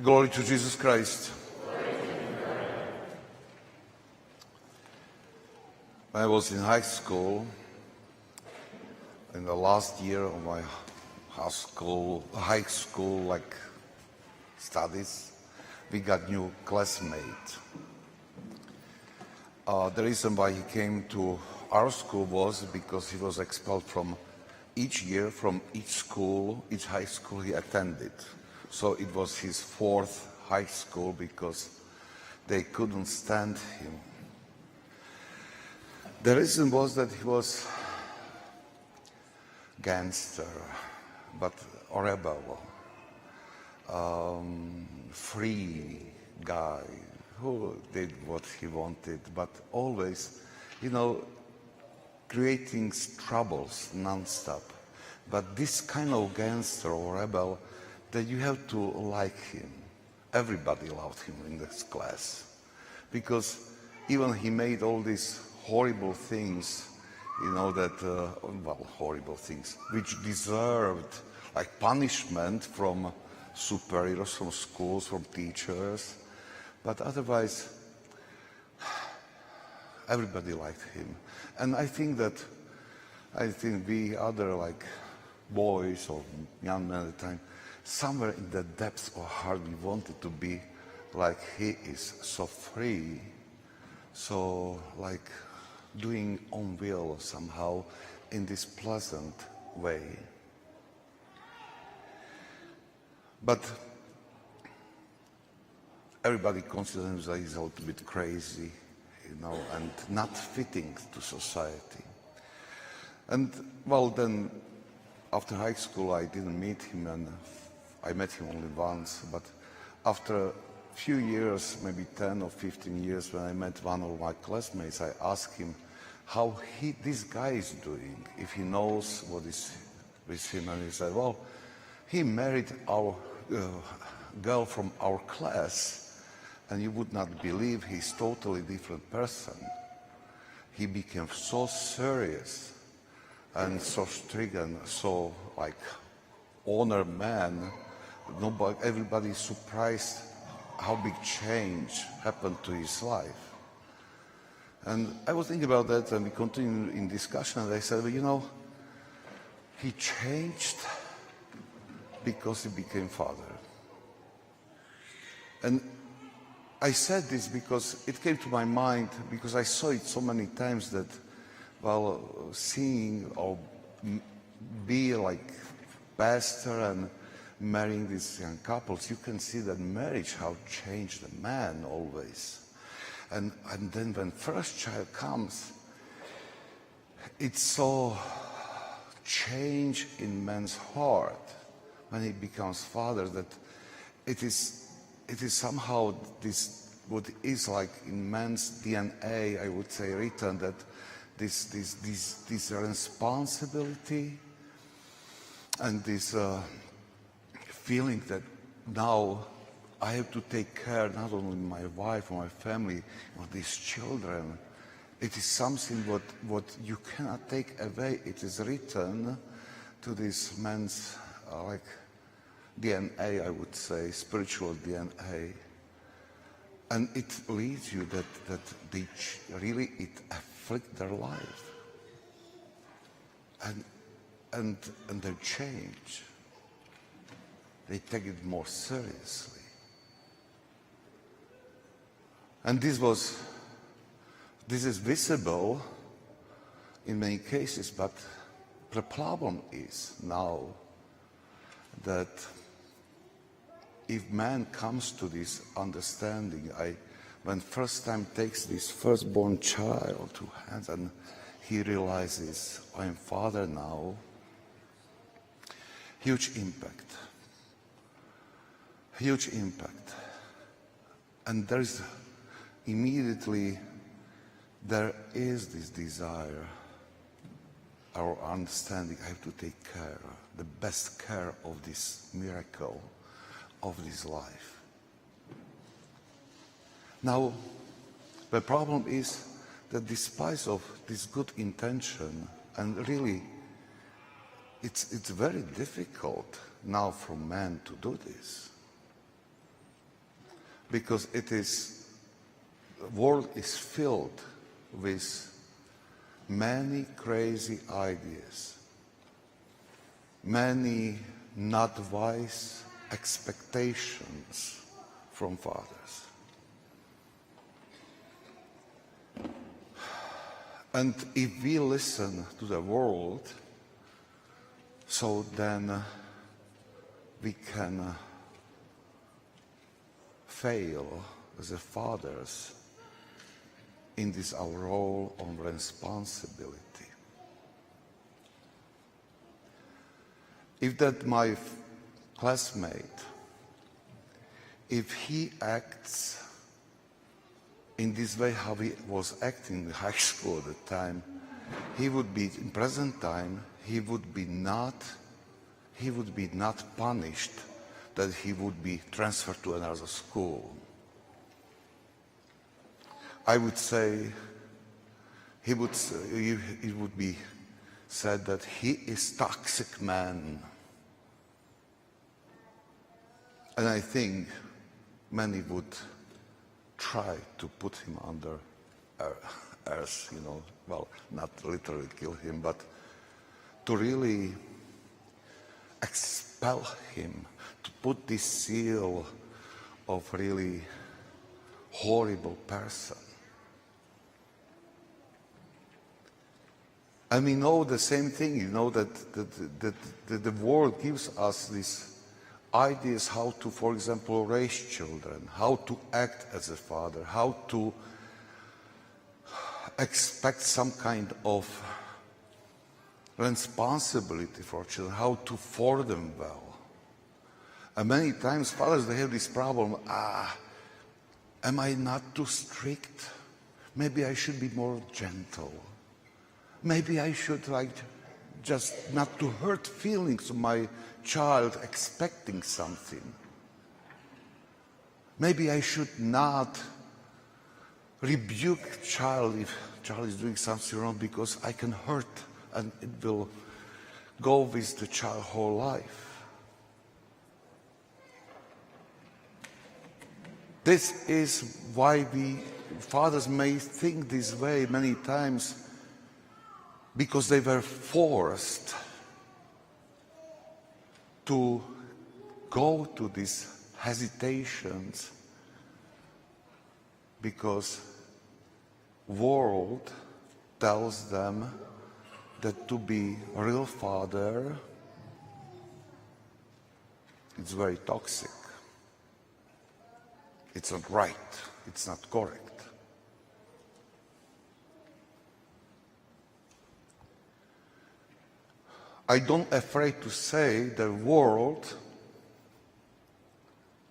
Glory to Jesus Christ. When I was in high school, in the last year of my high school studies, we got new classmate. The reason why he came to our school was because he was expelled from each year, from each school, each high school he attended. So it was his fourth high school because they couldn't stand him. The reason was that he was gangster, but a rebel, free guy who did what he wanted, but always, creating troubles non-stop. But this kind of gangster or rebel, that you have to like him. Everybody loved him in this class because even he made all these horrible things, horrible things, which deserved like punishment from superiors, from schools, from teachers. But otherwise, everybody liked him. And I think we other boys or young men at the time, somewhere in the depths of our heart we wanted to be like he is, so free, so doing own will somehow in this pleasant way. But everybody considers him that he's a little bit crazy, and not fitting to society. And then after high school I didn't meet him, and I met him only once, but after a few years, maybe 10 or 15 years, when I met one of my classmates, I asked him how this guy is doing, if he knows what is with him, and he said, well, he married our girl from our class, and you would not believe he's totally different person. He became so serious and so strict and so honor man. Everybody is surprised how big change happened to his life. And I was thinking about that, and we continued in discussion, and I said, he changed because he became father. And I said this because it came to my mind, because I saw it so many times that while seeing or be like pastor and marrying these young couples, you can see that marriage, how changed the man always. And then when first child comes, it's so change in man's heart when he becomes father, that it is somehow this what is like in man's DNA, I would say, written, that this responsibility and this feeling that now I have to take care not only my wife or my family, but these children. It is something what you cannot take away. It is written to this man's DNA, I would say, spiritual DNA. And it leads you that they really, it afflicts their life. And they change. They take it more seriously. And this is visible in many cases, but the problem is now that if man comes to this understanding, when first time takes this firstborn child to hands and he realizes, I am father now, huge impact. Huge impact. And there is this desire, our understanding, I have to take care, the best care of this miracle of this life. Now, the problem is that despite of this good intention, and really, it's very difficult now for man to do this. because the world is filled with many crazy ideas, many not wise expectations from fathers. And if we listen to the world, so then we can fail as a fathers in this our role on responsibility. If that my classmate, if he acts in this way how he was acting in high school at the time, he would be, in present time, he would be not punished, that he would be transferred to another school. I would say it would be said that he is toxic man. And I think many would try to put him under earth, well, not literally kill him, but to really expel him, to put this seal of really horrible person. And we know the same thing, that the world gives us these ideas how to, for example, raise children, how to act as a father, how to expect some kind of responsibility for children, how to form them well. And many times fathers, they have this problem, am I not too strict? Maybe I should be more gentle. Maybe I should just not to hurt feelings of my child expecting something. Maybe I should not rebuke child if child is doing something wrong, because I can hurt and it will go with the child whole life. This is why we fathers may think this way many times, because they were forced to go to these hesitations, because world tells them that to be a real father, it's very toxic. It's not right. It's not correct. I don't afraid to say the world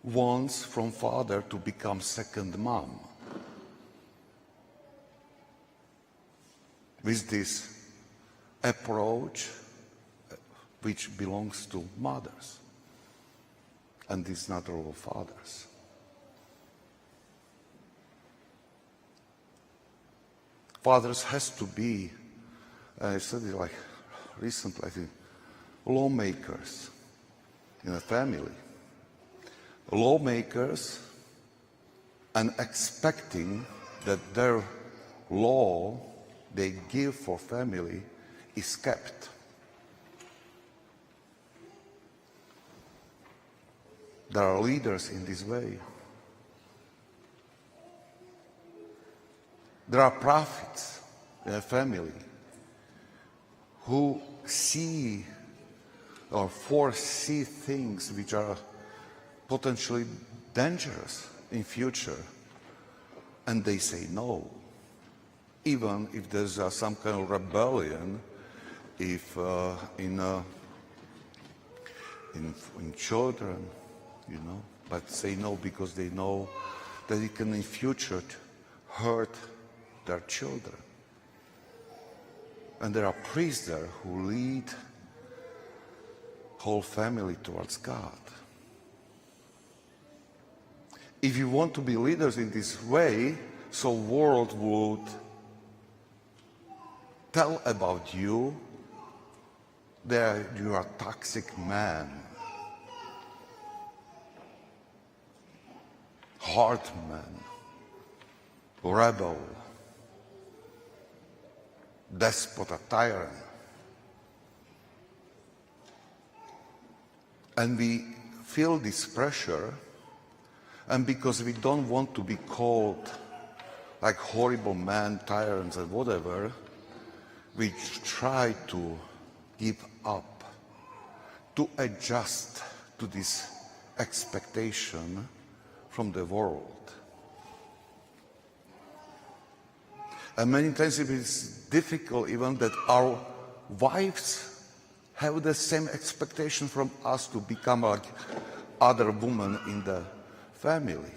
wants from father to become second mom. With this approach which belongs to mothers, and is not role of fathers. Fathers has to be, I studied recently, I think, lawmakers in a family. Lawmakers, and expecting that their law they give for family is kept. There are leaders in this way. There are prophets in a family who see or foresee things which are potentially dangerous in future, and they say no, even if there's some kind of rebellion, if in children, but say no because they know that it can in future hurt their children. And there are priests there who lead whole family towards God. If you want to be leaders in this way, so world would tell about you that you are a toxic man. hard man, rebel, despot, a tyrant. And we feel this pressure, and because we don't want to be called like horrible man, tyrants, and whatever, we try to give up, to adjust to this expectation from the world. And many times it is difficult even that our wives have the same expectation from us to become like other women in the family.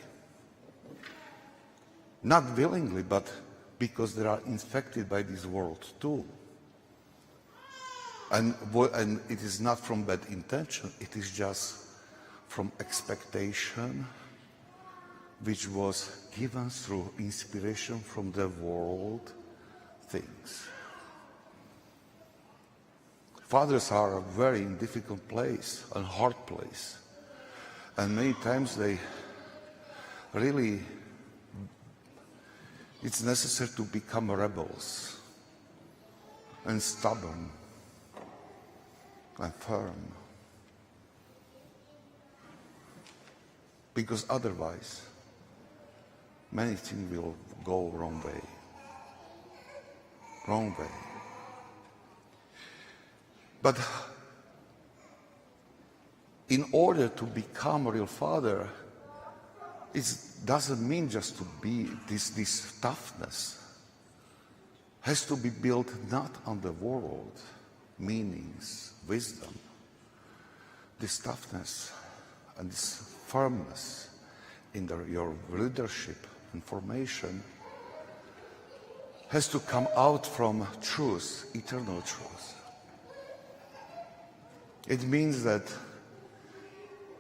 Not willingly, but because they are infected by this world too. And it is not from bad intention, it is just from expectation which was given through inspiration from the world things. Fathers are a very difficult place, a hard place. And many times they really, it's necessary to become rebels and stubborn and firm. Because otherwise, many things will go wrong way. Wrong way. But in order to become a real father, it doesn't mean just to be this toughness. Has to be built not on the world, meanings, wisdom. This toughness and this firmness in your leadership and formation has to come out from truth, eternal truth. It means that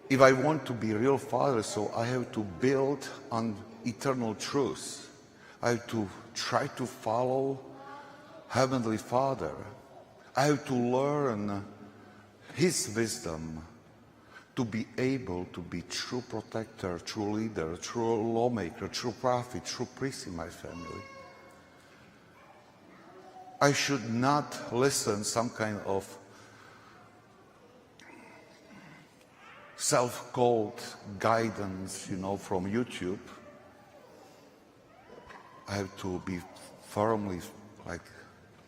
if I want to be a real father, so I have to build on eternal truth. I have to try to follow Heavenly Father. I have to learn His wisdom to be able to be true protector, true leader, true lawmaker, true prophet, true priest in my family. I should not listen some kind of self-called guidance, from YouTube. I have to be firmly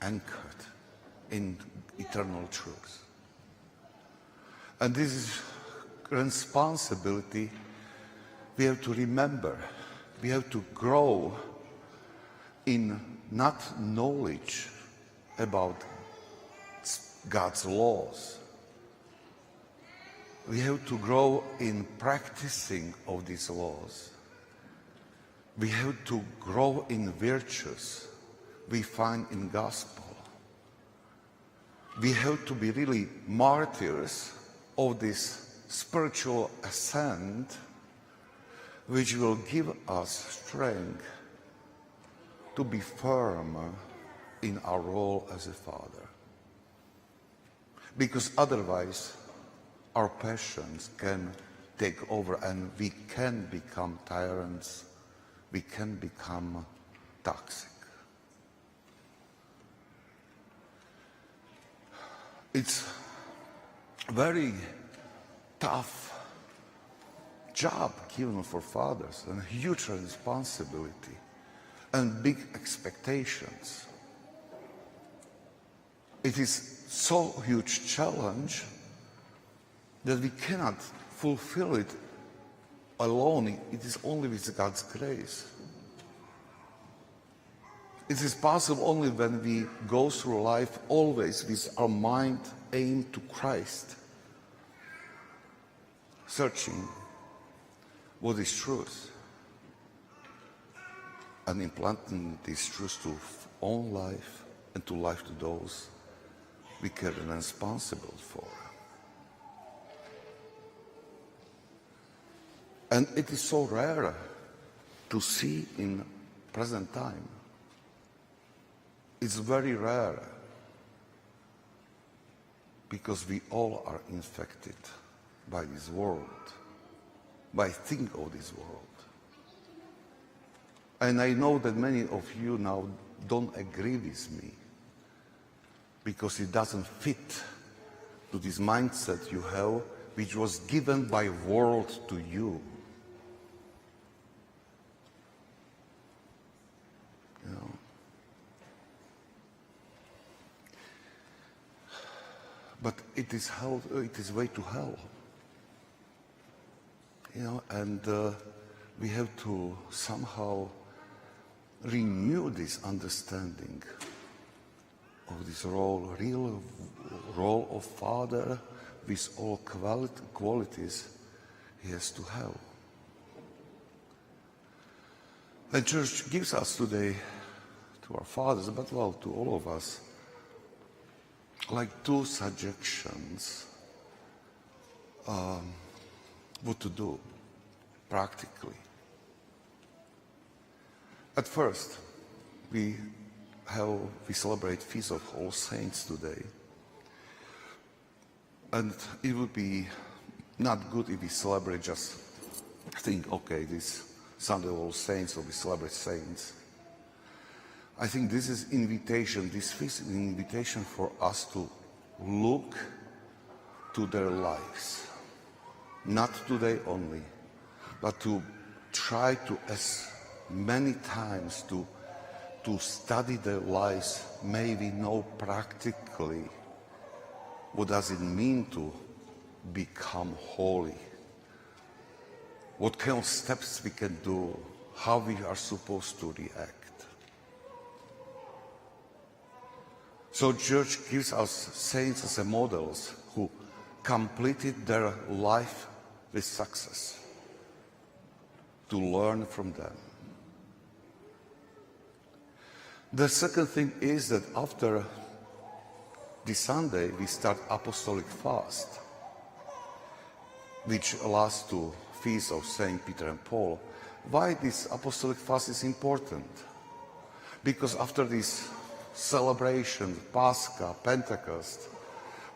anchored in eternal truth. And this is responsibility we have to remember. We have to grow in not knowledge about God's laws. We have to grow in practicing of these laws. We have to grow in virtues we find in gospel. We have to be really martyrs of this spiritual ascent, which will give us strength to be firm in our role as a father. Because otherwise, our passions can take over and we can become tyrants, we can become toxic. It's a very tough job given for fathers, and a huge responsibility and big expectations. It is so huge challenge that we cannot fulfill it alone. It is only with God's grace. It is possible only when we go through life always with our mind aimed to Christ, searching what is truth and implanting this truth to own life and to life to those we care and responsible for. And it is so rare to see in present time. It's very rare because we all are infected by this world, by think of this world. And I know that many of you now don't agree with me because it doesn't fit to this mindset you have, which was given by world to you. You know? But it is hell, it is way to hell. You know, and we have to somehow renew this understanding of this role, real role of Father with all qualities he has to have. And Church gives us today, to our fathers, but well, to all of us, like two suggestions what to do practically. At first, we celebrate Feast of All Saints today. And it would be not good if we celebrate just think, okay, this Sunday of All Saints, or we celebrate saints. I think this is invitation, this feast is an invitation for us to look to their lives. Not today only, but to try to, as many times, to study their lives. May we know practically what does it mean to become holy. What kind of steps we can do, how we are supposed to react. So Church gives us saints as models who completed their life with success, to learn from them. The second thing is that after this Sunday we start Apostolic Fast, which allows to Feast of Saint Peter and Paul. Why this Apostolic Fast is important? Because after this celebration, Pascha, Pentecost,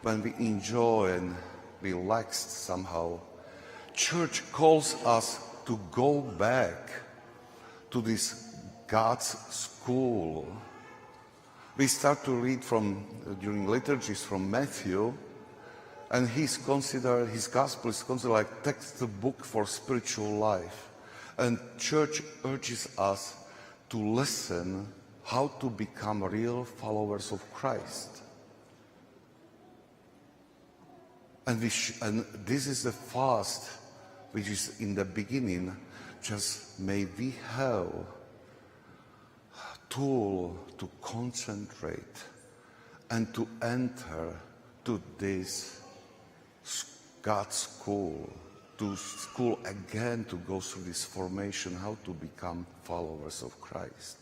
when we enjoy and relax somehow, Church calls us to go back to this God's school. We start to read during liturgies from Matthew, and his gospel is considered like textbook for spiritual life. And Church urges us to listen how to become real followers of Christ. And this is the fast which is in the beginning. Just may we have a tool to concentrate and to enter to this God's school, to school again, to go through this formation, how to become followers of Christ.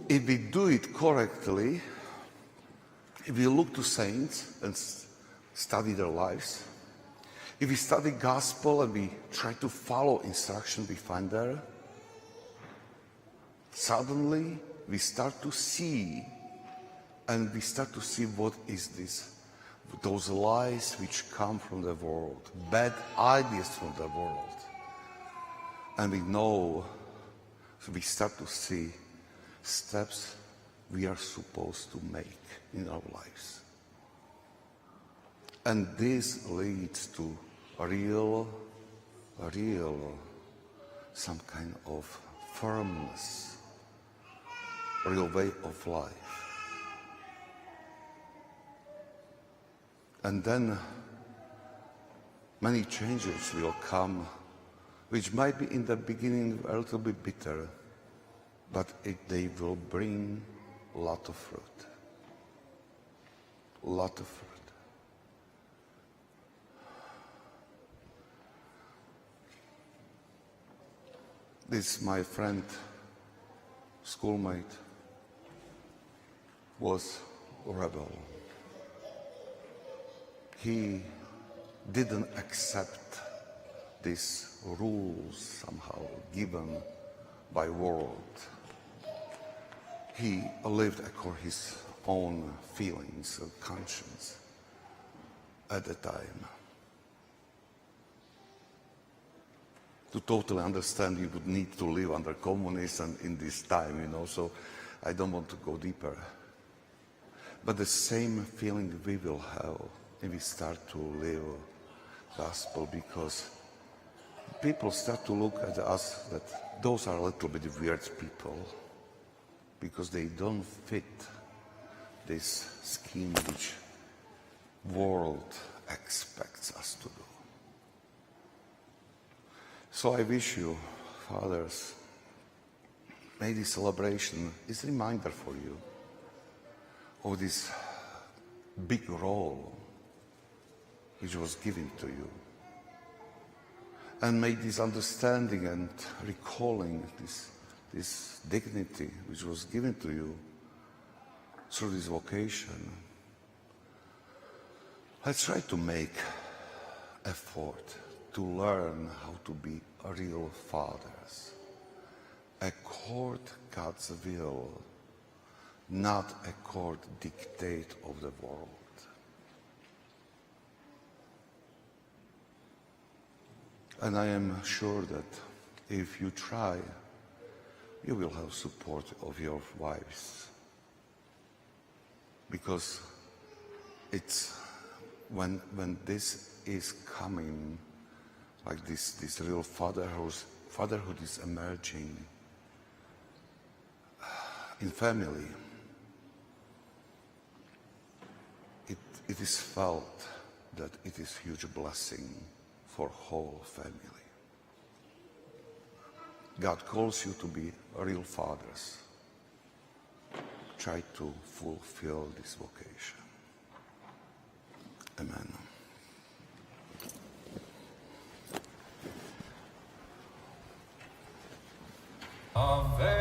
If we do it correctly, if we look to saints and study their lives, if we study gospel and we try to follow instruction we find there, suddenly we start to see, and we start to see what is this, those lies which come from the world, bad ideas from the world. And we know, so we start to see steps we are supposed to make in our lives. And this leads to a real, some kind of firmness, a real way of life. And then many changes will come, which might be in the beginning a little bit bitter, but they will bring a lot of fruit. A lot of fruit. This, my friend, schoolmate, was a rebel. He didn't accept these rules somehow given by world. He lived according to his own feelings of conscience at the time. To totally understand, you would need to live under communism in this time, so I don't want to go deeper. But the same feeling we will have when we start to live gospel, because people start to look at us that those are a little bit weird people, because they don't fit this scheme which world expects us to do. So I wish you, fathers, may this celebration is a reminder for you of this big role which was given to you. And may this understanding and recalling this dignity which was given to you through this vocation, let's try to make effort to learn how to be real fathers, accord God's will, not accord dictate of the world. And I am sure that if you try, you will have support of your wives. Because it's when this is coming, like this real fatherhood is emerging in family, it is felt that it is huge blessing for whole family. God calls you to be real fathers. Try to fulfill this vocation. Amen. Ave